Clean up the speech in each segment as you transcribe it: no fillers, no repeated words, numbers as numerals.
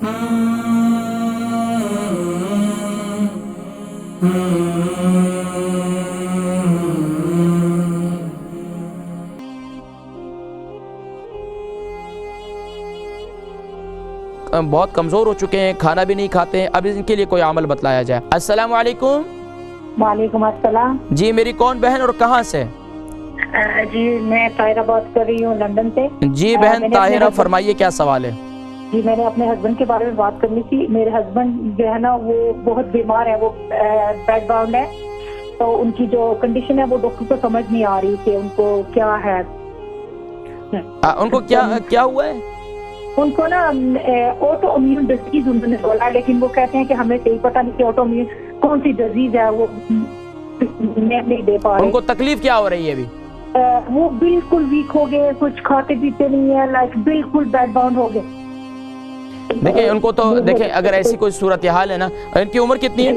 बहुत कमज़ोर हो चुके हैं, खाना भी नहीं खाते हैं, अब इनके लिए कोई अमल बतलाया जाए। अस्सलाम वालेकुम। वालेकुम अस्सलाम। जी, मेरी कौन बहन और कहाँ से? जी मैं ताहिरा बात कर रही हूँ लंदन से। जी बहन ताहिरा, फरमाइए क्या सवाल है? जी मैंने अपने हस्बैंड के बारे में बात करनी थी। मेरे हस्बैंड जो है ना वो बहुत बीमार है, वो बैकग्राउंड है, तो उनकी जो कंडीशन है वो डॉक्टर को समझ नहीं आ रही कि उनको क्या है। उनको क्या हुआ है? उनको ना ऑटो इम्यून डिजीज उन्होंने बोला, लेकिन वो कहते हैं कि हमें सही पता नहीं कि ऑटो इम्यून कौन सी डिजीज है, वो नहीं दे पा रहे। उनको तकलीफ क्या हो रही है अभी? वो बिल्कुल वीक हो गए, कुछ खाते पीते नहीं है, लाइक बिल्कुल बैड बाउंड हो गए। देखिए उनको तो देखिए, अगर ऐसी कोई सूरत हाल है ना, इनकी उम्र कितनी है?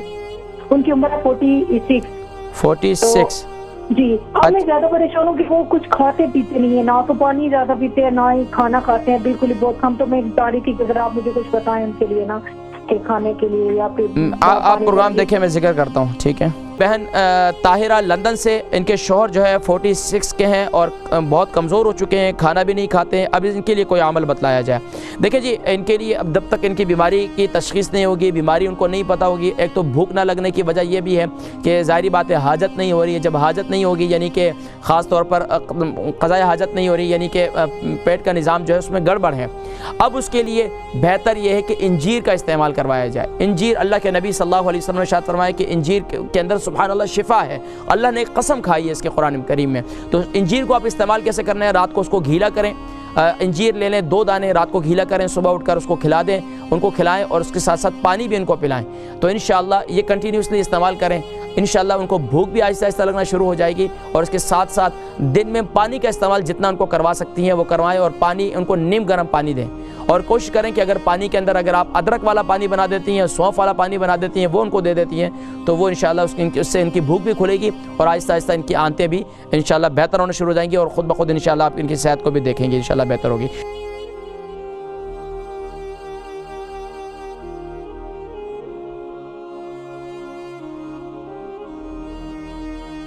उनकी उम्र है 46। 46 जी। अब मैं ज्यादा परेशान हूँ कि वो कुछ खाते पीते नहीं है, ना तो पानी ज्यादा पीते हैं ना ही खाना खाते हैं, बिल्कुल ही बहुत कम। तो मैं बता रही थी कि अगर आप मुझे कुछ बताएं उनके लिए ना, कि खाने के लिए या फिर आप प्रोग्राम देखें, मैं जिक्र करता हूँ, ठीक है। बहन ताहिरा लंदन से, इनके शौहर जो है 46 के हैं और बहुत कमज़ोर हो चुके हैं, खाना भी नहीं खाते हैं, अब इनके लिए कोई अमल बतलाया जाए। देखिए जी, इनके लिए अब जब तक इनकी बीमारी की तशख़ीस नहीं होगी, बीमारी उनको नहीं पता होगी, एक तो भूख ना लगने की वजह यह भी है कि ज़ाहिरी बात है हाजत नहीं हो रही है। जब हाजत नहीं होगी यानी कि ख़ास तौर पर क़ज़ाए हाजत नहीं हो रही, यानी कि पेट का निज़ाम जो है उसमें गड़बड़ है। अब उसके लिए बेहतर यह है कि इंजीर का इस्तेमाल करवाया जाए। इंजीर, अल्लाह के नबी सल्लल्लाहु अलैहि वसल्लम ने इरशाद फरमाया कि इंजीर के अंदर सुभान अल्लाह शिफा है, अल्लाह ने एक कसम खाई है इसके कुरान करीम में। तो इंजीर को आप इस्तेमाल कैसे करना है? रात को उसको गीला करें, इंजीर ले लें 2 दाने, रात को गीला करें, सुबह उठकर उसको खिला दें, उनको खिलाएं और उसके साथ साथ पानी भी इनको पिलाएं। तो इंशाअल्लाह ये कंटिन्यूसली इस्तेमाल करें, इंशाअल्लाह उनको भूख भी आहिस्ता आहिस्ता लगना शुरू हो जाएगी। और इसके साथ साथ दिन में पानी का इस्तेमाल जितना उनको करवा सकती हैं वो करवाएं, और पानी उनको नीम गर्म पानी दें। और कोशिश करें कि अगर पानी के अंदर अगर आप अदरक वाला पानी बना देती हैं, सौंफ वाला पानी बना देती हैं, वो उनको दे देती हैं, तो वो इंशाअल्लाह उससे इनकी भूख भी खुलेगी और आहिस्ता आहिस्ता इनकी आंतें भी इंशाअल्लाह बेहतर होना शुरू हो जाएंगी, और ख़ुद ब खुद इंशाअल्लाह आप इनकी सेहत को भी देखेंगे, इंशाअल्लाह बेहतर होगी।